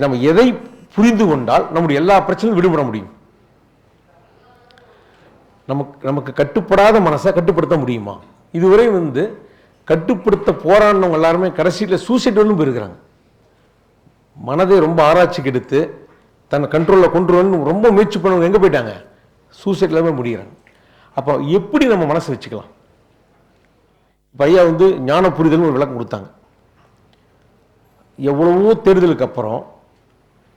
நம்ம எதை புரிந்து கொண்டால் நம்முடைய எல்லா பிரச்சனையும் விடுபட முடியும்? நமக்கு கட்டுப்படாத மனசை கட்டுப்படுத்த முடியுமா? இதுவரை கட்டுப்படுத்த போராடினவங்க எல்லாருமே கடைசியில் சூசைட் வந்து போயிருக்கிறாங்க. மனதை ரொம்ப ஆராய்ச்சிக்கு எடுத்து தன் கண்ட்ரோலில் கொண்டு வந்து ரொம்ப முயற்சி பண்ணவங்க எங்கே போயிட்டாங்க? சூசைட்ல போய் முடிகிறாங்க. அப்போ எப்படி நம்ம மனசை வச்சுக்கலாம்? ஐயா ஞான புரிதல் ஒரு விளக்கம் கொடுத்தாங்க. எவ்வளவோ தேடுதலுக்கு அப்புறம்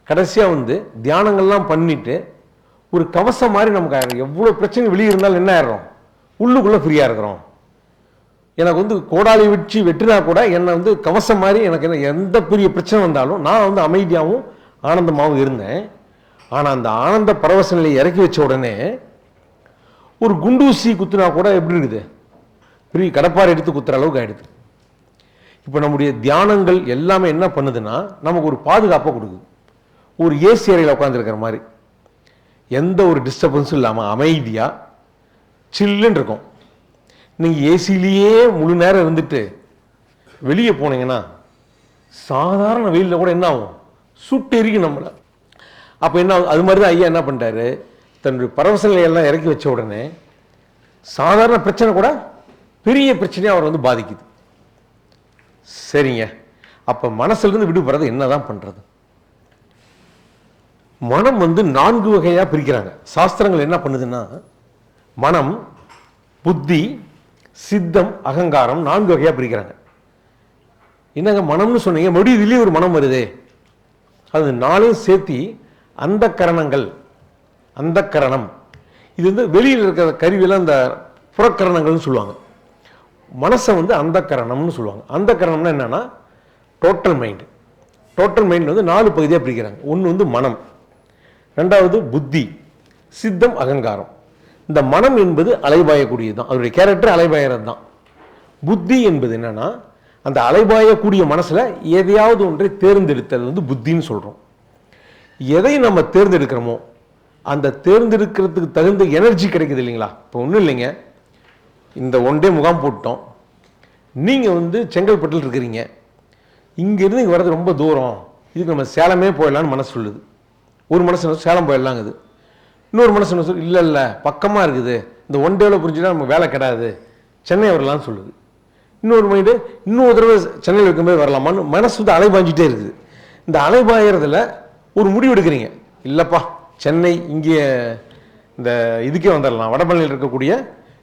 கடைசியாக தியானங்கள்லாம் பண்ணிட்டு ஒரு கவசம் மாதிரி நமக்கு ஆயிரும். எவ்வளோ பிரச்சனை வெளியே இருந்தாலும் என்ன ஆயிடுறோம்? உள்ளுக்குள்ளே ஃப்ரீயாக இருக்கிறோம். எனக்கு கோடாலி வச்சு வெட்டினா கூட என்னை கவசம் மாதிரி எனக்கு எந்த பெரிய பிரச்சனை வந்தாலும் நான் அமைதியாகவும் ஆனந்தமாகவும் இருந்தேன். ஆனால் அந்த ஆனந்த பரவச நிலையை இறக்கி வச்ச உடனே ஒரு குண்டூசி குத்துனா கூட எப்படி இருக்குது? பெரிய கடப்பாறை எடுத்து குத்துற அளவுக்கு ஆயிடுது. இப்போ நம்முடைய தியானங்கள் எல்லாமே என்ன பண்ணுதுன்னா நமக்கு ஒரு பாதுகாப்பை கொடுக்குது. ஒரு ஏசி அறையில் உட்காந்துருக்கிற மாதிரி எந்த ஒரு டிஸ்டர்பன்ஸும் இல்லாமல் அமைதியாக சில்லுன்னு இருக்கும். நீங்கள் ஏசிலேயே முழு நேரம் இருந்துட்டு வெளியே போனீங்கன்னா சாதாரண வெயிலில் கூட என்ன ஆகும்? சுட்டு எரிக்கும் நம்மளை. அப்போ என்ன ஆகும்? அது மாதிரி தான் ஐயா என்ன பண்ணிட்டாரு, தன்னுடைய பரவச நிலையெல்லாம் இறக்கி வச்ச உடனே சாதாரண பிரச்சனை கூட பெரிய பிரச்சனையாக அவர் பாதிக்குது. சரிங்க, அப்போ மனசுலேருந்து விடுபடுறது என்னதான் பண்ணுறது? மனம் 4 வகையாக பிரிக்கிறாங்க. சாஸ்திரங்கள் என்ன பண்ணுதுன்னா மனம், புத்தி, சித்தம், அகங்காரம் 4 வகையாக பிரிக்கிறாங்க. என்னங்க மனம்னு சொன்னீங்க, மறுபடியும் இதுலேயே ஒரு மனம் வருதே. அது 4 சேர்த்தி அந்த கரணங்கள், அந்த கரணம். இது வெளியில் இருக்கிற கருவியில் அந்த புறக்கரணங்கள்னு சொல்லுவாங்க. மனசை அந்த கரணம்னு சொல்லுவாங்க. அந்த கரணம்னா என்னன்னா டோட்டல் மைண்டு. டோட்டல் மைண்ட் 4 பகுதியாக பிரிக்கிறாங்க. ஒன்று மனம், ரெண்டாவது புத்தி, சித்தம், அகங்காரம். இந்த மனம் என்பது அலைபாயக்கூடியது தான், அதனுடைய கேரக்டர் அலைபாயறது தான். புத்தி என்பது என்னன்னா அந்த அலைபாயக்கூடிய மனசுல எதையாவது ஒன்றை தேர்ந்தெடுத்தது புத்தின்னு சொல்றோம். எதை நம்ம தேர்ந்தெடுக்கிறோமோ அந்த தேர்ந்தெடுக்கிறதுக்கு தகுந்த எனர்ஜி கிடைக்குது இல்லைங்களா? இப்போ ஒன்றும் இல்லைங்க, இந்த ஒன் டே முகாம் போட்டோம். நீங்கள் செங்கல்பட்டில் இருக்கிறீங்க, இங்கேருந்து இங்கே வர்றது ரொம்ப தூரம், இதுக்கு நம்ம சேலமே போயிடலான்னு மனசு சொல்லுது. ஒரு மனசு சேலம் போயிடலாங்குது. இன்னொரு மனசு என்ன சொல்லு, இல்லை இல்லை பக்கமாக இருக்குது, இந்த ஒன் டேவில் புரிஞ்சுன்னா நம்ம வேலை கிடையாது, சென்னை வரலான்னு சொல்லுது. இன்னொரு மைண்டு இன்னொரு தடவை சென்னையில் வைக்கும்போது வரலாமான்னு மனசு அலைபாஞ்சிட்டே இருக்குது. இந்த அலைபாயறதுல ஒரு முடிவு எடுக்கிறீங்க, இல்லைப்பா சென்னை இங்கே இந்த இதுக்கே வந்துடலாம், வடபழனியில் இருக்கக்கூடிய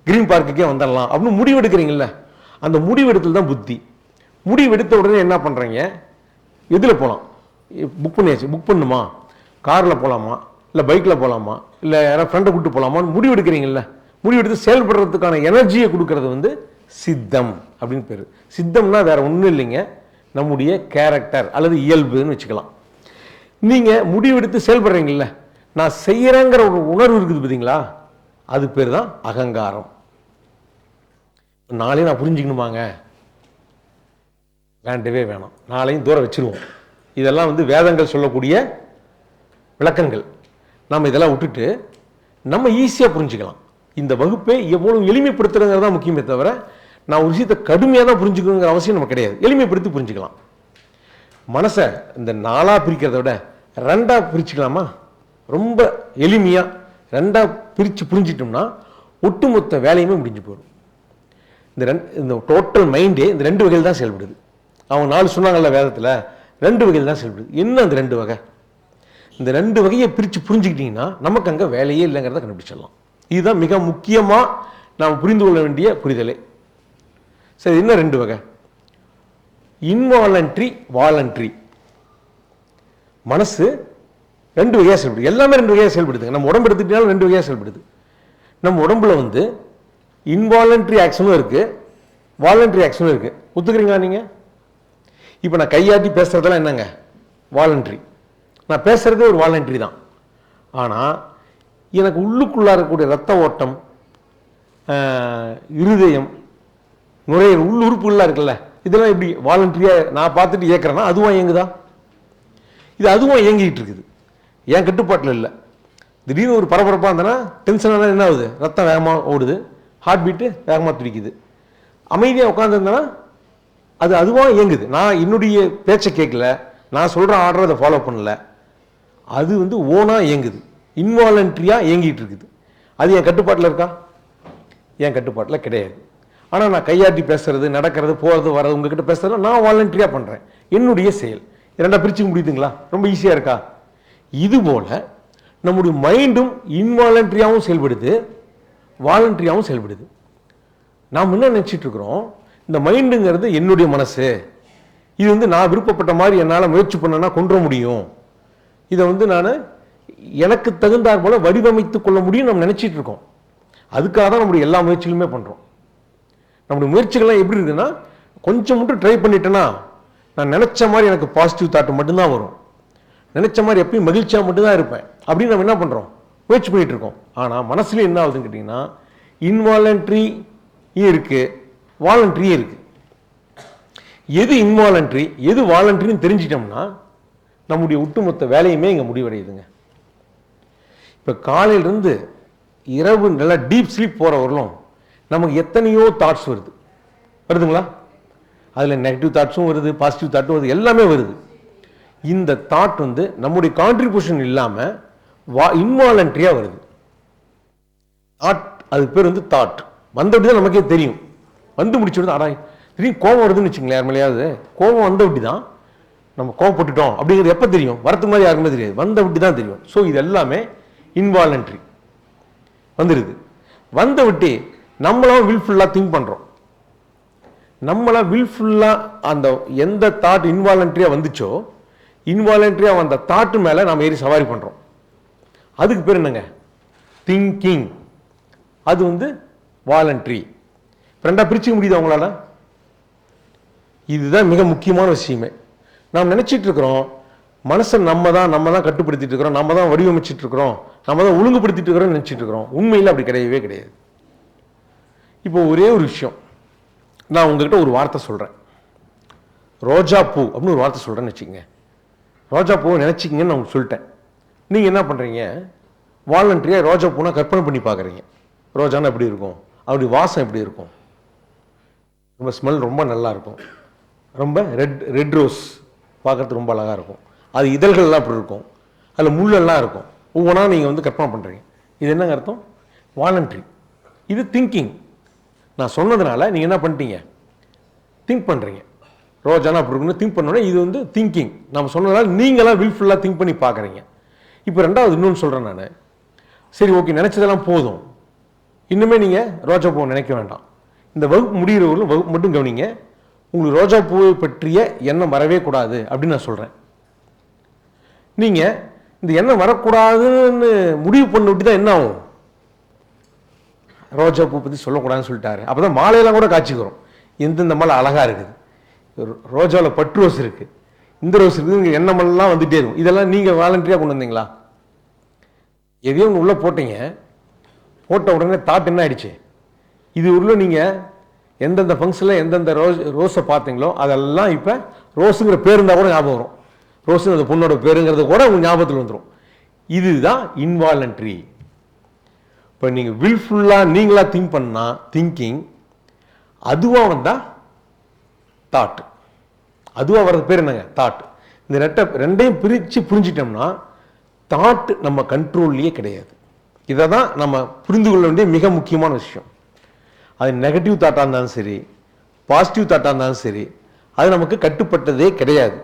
கிரீன் பார்க்குக்கே வந்துடலாம் அப்படின்னு முடிவு எடுக்கிறீங்கல்ல, அந்த முடிவு எடுத்தல் தான் புத்தி. முடிவு எடுத்த உடனே என்ன பண்ணுறீங்க, எதில் போகலாம், புக் பண்ணியாச்சு, புக் பண்ணுமா, காரில் போகலாமா, இல்லை பைக்கில் போகலாமா, இல்லை யாராவது ஃப்ரெண்டை கூப்பிட்டு போகலாமான்னு முடிவு எடுக்கிறீங்கல்ல. முடிவு எடுத்து செயல்படுறதுக்கான எனர்ஜியை கொடுக்கறது சித்தம் அப்படின்னு பேர். சித்தம்னா வேற ஒன்றும் இல்லைங்க, நம்முடைய கேரக்டர் அல்லது இயல்புன்னு வச்சுக்கலாம். நீங்கள் முடிவெடுத்து செயல்படுறீங்கல்ல, நான் செய்யறேங்கிற ஒரு உணர்வு இருக்குது பார்த்தீங்களா, அது பேர் தான் அகங்காரம். நாளையும் நான் புரிஞ்சுக்கணுமாங்க, வேண்டவே வேணாம், நாளையும் தூரம் வச்சிருவோம். இதெல்லாம் வேதங்கள் சொல்லக்கூடிய விளக்கங்கள். நம்ம இதெல்லாம் விட்டுட்டு நம்ம ஈஸியாக புரிஞ்சுக்கலாம். இந்த வகுப்பை எவ்வளவு எளிமைப்படுத்துறதுங்கிறது தான் முக்கியமே தவிர நான் ஒரு விஷயத்தை கடுமையாக தான் புரிஞ்சுக்கணுங்கிற அவசியம் நமக்கு கிடையாது. எளிமைப்படுத்தி புரிஞ்சுக்கலாம். மனசை இந்த 4ஆக பிரிக்கிறத விட 2ஆக பிரிச்சுக்கலாமா? ரொம்ப எளிமையாக 2ஆக பிரித்து புரிஞ்சிட்டோம்னா ஒட்டுமொத்த வேலையுமே முடிஞ்சு போயிடும். இந்த டோட்டல் மைண்டே இந்த 2 வகையில் தான் செயல்படுது. அவங்க 4 சொன்னாங்கல்ல வேதத்தில், 2 வகையில் தான் செயல்படுது. என்ன அந்த 2 வகை? இந்த 2 வகையை பிரித்து புரிஞ்சுக்கிட்டீங்கன்னா நமக்கு அங்கே வேலையே இல்லைங்கிறத கண்டுபிடிச்சிடலாம். இதுதான் மிக முக்கியமாக நாம் புரிந்து கொள்ள வேண்டிய புரிதலே. சரி, என்ன 2 வகை? இன்வாலன்ட்ரி, வாலன்ட்ரி. மனசு 2 வகையாக செயல்படுது. எல்லாமே 2 வகையாக செயல்படுது. நம்ம உடம்பு எடுத்துக்கிட்டாலும் 2 வகையாக செயல்படுது. நம்ம உடம்புல இன்வாலன்ட்ரி ஆக்ஷனும் இருக்கு, வாலன்ட்ரி ஆக்ஷனும் இருக்கு. ஒத்துக்கிறீங்களா நீங்க? இப்போ நான் கையாட்டி பேசுறதெல்லாம் என்னங்க? வாலன்ட்ரி. நான் பேசுறதே ஒரு வாலன்ட்ரி தான். ஆனால் எனக்கு உள்ளுக்குள்ளே இருக்கக்கூடிய ரத்த ஓட்டம், இருதயம், நுரையீரல், உள்ளுறுப்புகள்லாம் இருக்குல்ல, இதெல்லாம் எப்படி வாலன்ட்ரியாக நான் பார்த்துட்டு இயக்கிறேன்னா அதுவும் இயங்குதா? இது அதுவும் இயங்கிட்டு இருக்குது, என் கட்டுப்பாட்டில் இல்லை. திடீர்னு ஒரு பரபரப்பாக இருந்தேன்னா டென்ஷனாக என்ன ஆகுது, ரத்தம் வேகமாக ஓடுது, ஹார்ட் பீட்டு வேகமாக துடிக்குது. அமைதியாக உட்காந்துருந்தேன்னா அது அதுவாக இயங்குது. நான் என்னுடைய பேச்சை கேட்கல, நான் சொல்கிற ஆர்டர் அதை ஃபாலோ பண்ணல, அது வந்து ஓனாக இயங்குது, இன்வாலண்ட்ரியாக இயங்கிட்டு இருக்குது. அது என் கட்டுப்பாட்டில் இருக்கா? என் கட்டுப்பாட்டில் கிடையாது. ஆனால் நான் கையாட்டி பேசுறது, நடக்கிறது, போகிறது, வர்றது, உங்ககிட்ட பேசுறது நான் வாலண்டரியாக பண்ணுறேன், என்னுடைய செயல். இரண்டா பிரிச்சுக்க முடியுதுங்களா? ரொம்ப ஈஸியாக இருக்கா? இது போல நம்முடைய மைண்டும் இன்வாலண்டரியாகவும் செயல்படுது, வாலண்டரியாகவும் செயல்படுது. நாம் என்ன நினச்சிட்டு இருக்கிறோம், இந்த மைண்டுங்கிறது என்னுடைய மனசு, இது வந்து நான் விருப்பப்பட்ட மாதிரி என்னால் முயற்சி பண்ணனா கொன்ற முடியும், இதை வந்து நான் எனக்கு தகுந்தாற் போல வடிவமைத்து கொள்ள முடியும் நம்ம நினைச்சிட்டு இருக்கோம். அதுக்காக தான் நம்முடைய எல்லா முயற்சிகளுமே பண்றோம். நம்முடைய முயற்சிகள்லாம் எப்படி இருக்குன்னா, கொஞ்சம் மட்டும் ட்ரை பண்ணிட்டேன்னா நான் நினைச்ச மாதிரி எனக்கு பாசிட்டிவ் தாட் மட்டும்தான் வரும், நினைச்ச மாதிரி எப்பயும் மகிழ்ச்சியா மட்டும்தான் இருப்பேன் அப்படின்னு நம்ம என்ன பண்றோம், முயற்சி பண்ணிட்டு இருக்கோம். ஆனா மனசுல என்ன ஆகுதுன்னு கேட்டீங்கன்னா, இன்வாலண்டரி இருக்கு, வாலண்டரி இருக்கு. எது இன்வாலண்டரி எது வாலண்டரின்னு தெரிஞ்சிட்டோம்னா நம்முடைய ஒட்டுமொத்த வேலையுமே இங்க முடிவடையுதுங்க. இப்ப காலையிலிருந்து இரவு நல்லா டீப் ஸ்லீப் போறவர்களும் நமக்கு எத்தனையோ தாட்ஸ் வருதுங்களா? அதுல நெகட்டிவ் தாட்ஸும் வருது, பாசிட்டிவ் தாட்டும் வருது, எல்லாமே வருது. இந்த தாட் வந்து நம்முடைய கான்ட்ரிபியூஷன் இல்லாம இன்வாலண்டரியா வருது. தாட், அதுக்கு பேர் வந்து தாட். வந்தபடி தான் நமக்கே தெரியும். வந்து முடிச்சு ஆடா திடீர்னு கோபம் வருதுன்னு வச்சுங்களேன், யார் மேலேயாவது கோபம் வந்தபடி தான் நம்ம கோபப்பட்டுட்டோம் அப்படிங்கிறது எப்போ தெரியும்? வரத்துக்கு மாதிரி யாருக்குமே தெரியாது, வந்தபடி தான் தெரியும். ஸோ இது எல்லாமே இன்வாலண்டரி வந்துடுது. வந்த விட்டு நம்மளும் வில்ஃபுல்லாக திங்க் பண்ணுறோம். நம்மளா வில்ஃபுல்லாக அந்த எந்த தாட் இன்வாலண்டரியாக வந்துச்சோ, இன்வாலண்டரியாக வந்த தாட்டு மேலே நம்ம ஏறி சவாரி பண்ணுறோம். அதுக்கு பேர் என்னங்க? திங்கிங். அது வந்து வாலண்டரி. ரெண்டாக பிரிச்சுக்க முடியுது அவங்களால? இதுதான் மிக முக்கியமான விஷயமே. நாம் நினைச்சிட்டு இருக்கிறோம் மனசை நம்ம தான் கட்டுப்படுத்திட்டு இருக்கிறோம், நம்ம தான் வடிவமைச்சிட்டு இருக்கிறோம், நம்ம தான் ஒழுங்குபடுத்திட்டு இருக்கிறோம் நினைச்சிட்டு இருக்கிறோம். உண்மையில் அப்படி கிடையவே கிடையாது. இப்போ ஒரே ஒரு விஷயம், நான் உங்ககிட்ட ஒரு வார்த்தை சொல்றேன், ரோஜா பூ அப்படின்னு ஒரு வார்த்தை சொல்றேன்னு வச்சுக்கோங்க. ரோஜா பூவை நினைச்சிக்கிங்கன்னு நான் உங்களுக்கு சொல்லிட்டேன். நீங்க என்ன பண்றீங்க, வாலண்டரியா ரோஜா பூனா கற்பனை பண்ணி பார்க்குறீங்க. ரோஜானா எப்படி இருக்கும், அப்படி வாசம் எப்படி இருக்கும், ரொம்ப ஸ்மெல் ரொம்ப நல்லா இருக்கும், ரொம்ப ரெட் ரோஸ் பார்க்கறதுக்கு ரொம்ப அழகாக இருக்கும், அது இதழ்கள்லாம் அப்படி இருக்கும், அதில் முள்ளெல்லாம் இருக்கும், ஒவ்வொன்றா நீங்கள் வந்து கற்பனை பண்ணுறீங்க. இது என்னங்க அர்த்தம்? வாலண்டரி. இது திங்கிங். நான் சொன்னதுனால நீங்கள் என்ன பண்ணிட்டீங்க, திங்க் பண்ணுறீங்க. ரோஜானா அப்படி இருக்குன்னு திங்க் பண்ணோன்னே இது வந்து திங்கிங். நம்ம சொன்னதுனால நீங்களாம் வில்ஃபுல்லாக திங்க் பண்ணி பார்க்குறீங்க. இப்போ ரெண்டாவது இன்னொன்று சொல்கிறேன் நான். சரி, ஓகே, நினச்சதெல்லாம் போதும், இன்னுமே நீங்கள் ரோஜா பூவை நினைக்க வேண்டாம். இந்த வகுப்பு முடிகிறவர்களும் வகுப்பு மட்டும் கவனிங்க. உங்களுக்கு ரோஜா பூவை பற்றிய எண்ணம் வரவே கூடாது அப்படின்னு நான் சொல்கிறேன். நீங்கள் இந்த எண்ணம் வரக்கூடாதுன்னு முடிவு பண்ண விட்டு தான் என்ன ஆகும், ரோஜா பூ பற்றி சொல்லக்கூடாதுன்னு சொல்லிட்டாரு. அப்போ தான் மாலையெல்லாம் கூட காட்சிக்கிறோம், எந்தெந்த மாலை அழகாக இருக்குது, ரோஜாவில் பட்டு ரோஸ் இருக்குது, இந்த ரோஸ் இருக்குது, எண்ணமெல்லாம் வந்துகிட்டே இருக்கும். இதெல்லாம் நீங்கள் வாலண்டரியாக கொண்டு வந்தீங்களா? எதையும் ஒன்று உள்ளே போட்டீங்க, போட்ட உடனே தாட் என்ன ஆயிடுச்சு, இது உள்ள நீங்கள் எந்தெந்த ஃபங்க்ஷனில் எந்தெந்த ரோஸை பார்த்தீங்களோ அதெல்லாம் இப்போ ரோஸுங்கிற பேர் இருந்தால் கூட ஞாபகம் வரும், ரோஸுங்கிற பொண்ணோட பேருங்கிறது கூட உங்களுக்கு ஞாபகத்தில் வந்துடும். இதுதான் இன்வாலண்டரி. இப்போ நீங்கள் வில்ஃபுல்லாக நீங்களாக திங்க் பண்ணா திங்கிங், அதுவாக வந்தால் தாட், அதுவாக வர்றது பேர் என்னங்க, தாட். இந்த ரெண்டையும் பிரித்து புரிஞ்சிட்டோம்னா தாட் நம்ம கண்ட்ரோல்லையே கிடையாது. இதை தான் நம்ம புரிந்து கொள்ள வேண்டிய மிக முக்கியமான விஷயம். அது நெகட்டிவ் தாட்டாக இருந்தாலும் சரி, பாசிட்டிவ் தாட்டாக இருந்தாலும் சரி, அது நமக்கு கட்டுப்பட்டதே கிடையாது.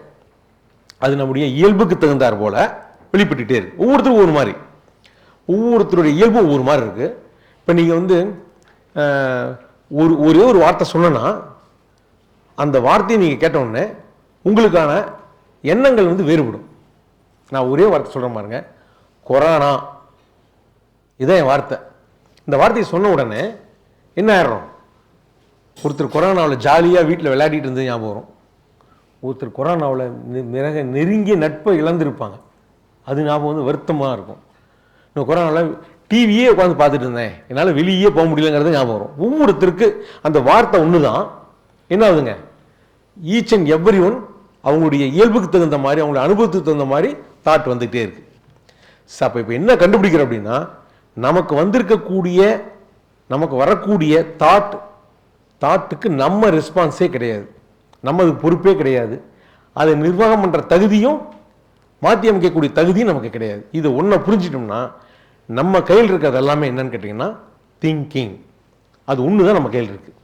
அது நம்முடைய இயல்புக்கு தகுந்தார் போல வெளிப்பட்டுட்டே இருக்கு. ஒவ்வொருத்தரும் ஒரு மாதிரி, ஒவ்வொருத்தருடைய இயல்பு ஒவ்வொரு மாதிரி இருக்கு. இப்போ நீங்கள் வந்து ஒரே ஒரு வார்த்தை சொன்னா அந்த வார்த்தையை நீங்கள் கேட்ட உடனே உங்களுக்கான எண்ணங்கள் வந்து வேறுபடும். நான் ஒரே வார்த்தை சொல்கிறேன் பாருங்க, கொரோனா, இதான் என் வார்த்தை. இந்த வார்த்தையை சொன்ன உடனே என்ன ஆயிடும், ஒருத்தர் கொரோனாவில் ஜாலியாக வீட்டில் விளையாடிட்டு இருந்தது ஞாபகம் வரும், ஒருத்தர் கொரோனாவில் மிக நெருங்கிய நட்பை இழந்திருப்பாங்க, அது ஞாபகம் வந்து வருத்தமாக இருக்கும். இன்னும் கொரோனாவில் டிவியே உட்காந்து பார்த்துட்டு இருந்தேன், என்னால் வெளியே போக முடியலங்கிறது ஞாபகம் வரும். ஒவ்வொருத்தருக்கு அந்த வார்த்தை ஒன்று தான். என்ன ஆகுதுங்க, ஈச் அண்ட் எவ்ரி ஒன் அவங்களுடைய இயல்புக்கு தகுந்த மாதிரி, அவங்களுடைய அனுபவத்துக்கு தகுந்த மாதிரி தாட் வந்துகிட்டே இருக்கு. அப்போ இப்போ என்ன கண்டுபிடிக்கிறோம் அப்படின்னா, நமக்கு வரக்கூடிய தாட்டுக்கு நம்ம ரெஸ்பான்ஸே கிடையாது, நம்ம அதுக்கு பொறுப்பே கிடையாது. அதை நிர்வாகம் பண்ணுற தகுதியும் மாற்றி அமைக்கக்கூடிய தகுதியும் நமக்கு கிடையாது. இது ஒன்றை புரிஞ்சிட்டோம்னா நம்ம கையில் இருக்கிறது எல்லாமே என்னன்னு கேட்டிங்கன்னா திங்கிங். அது ஒன்று தான் நம்ம கையில் இருக்குது.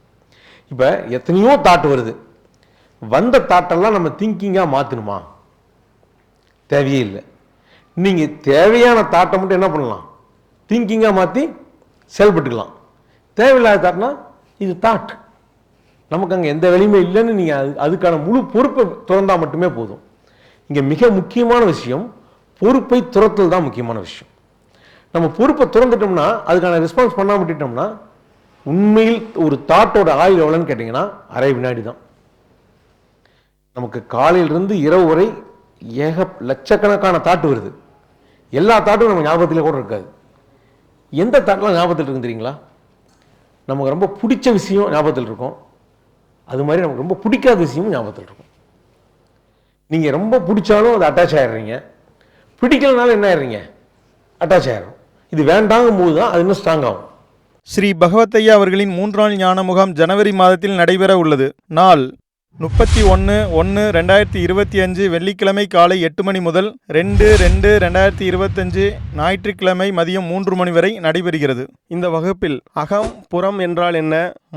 இப்போ எத்தனையோ தாட் வருது, வந்த தாட்டெல்லாம் நம்ம திங்கிங்காக மாற்றணுமா? தேவையே இல்லை. நீங்கள் தேவையான தாட்டை மட்டும் என்ன பண்ணலாம், திங்கிங்காக மாற்றி செயல்பட்டுக்கலாம். தேவையில்லாத தாட்னா இது தாட், நமக்கு அங்கே எந்த வேலையுமே இல்லைன்னு நீங்கள் அதுக்கான முழு பொறுப்பை துறந்தால் மட்டுமே போதும். இங்கே மிக முக்கியமான விஷயம் பொறுப்பை துறத்தல் தான் முக்கியமான விஷயம். நம்ம பொறுப்பை துறந்துட்டோம்னா, அதுக்கான ரெஸ்பான்ஸ் பண்ணாம விட்டுட்டோம்னா, உண்மையில் ஒரு தாட்டோட ஆயுள் எவ்வளோன்னு கேட்டிங்கன்னா அரை வினாடி தான். நமக்கு காலையிலிருந்து இரவு வரை லட்சக்கணக்கான தாட்டு வருது. எல்லா தாட்டும் நம்ம ஞாபகத்திலே கூட இருக்காது. எந்த தாட்லாம் ஞாபகத்தில் இருக்குன்னு தெரியுங்களா? நமக்கு ரொம்ப பிடிச்ச விஷயம் ஞாபகத்தில் இருக்கும், அது மாதிரி நமக்கு ரொம்ப பிடிக்காத விஷயமும் ஞாபகத்தில் இருக்கும். நீங்கள் ரொம்ப பிடிச்சாலும் அது அட்டாச் ஆகிடுறீங்க, பிடிக்கலனாலும் என்ன ஆயிடுறீங்க, அட்டாச் ஆகிடும். இது வேண்டாங்கும் போது தான் அது இன்னும் ஸ்ட்ராங் ஆகும். ஸ்ரீ பகவத்தையா அவர்களின் 3 நாள் ஞான முகாம் ஜனவரி மாதத்தில் நடைபெற உள்ளது. நாள் 31/1/2025 வெள்ளிக்கிழமை காலை 8 மணி முதல் 2/2/2025 ஞாயிற்றுக்கிழமை மதியம் 3 மணி வரை நடைபெறுகிறது. இந்த வகுப்பில் அகம் புறம் என்றால் என்ன,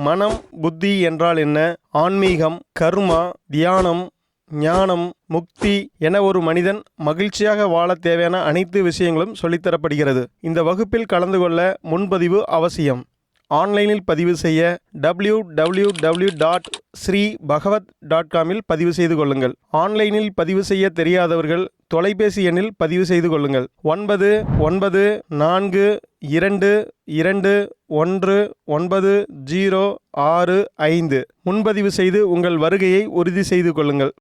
மனம் புத்தி என்றால் என்ன, ஆன்மீகம், கர்மா, தியானம், ஞானம், முக்தி என ஒரு மனிதன் மகிழ்ச்சியாக வாழ தேவையான அனைத்து விஷயங்களும் சொல்லித்தரப்படுகிறது. இந்த வகுப்பில் கலந்து கொள்ள முன்பதிவு அவசியம். ஆன்லைனில் பதிவு செய்ய www.sribhagavat.com பதிவு செய்து கொள்ளுங்கள். ஆன்லைனில் பதிவு செய்ய தெரியாதவர்கள் தொலைபேசி எண்ணில் பதிவு செய்து கொள்ளுங்கள். 9992219065 முன்பதிவு செய்து உங்கள் வருகையை உறுதி செய்து கொள்ளுங்கள்.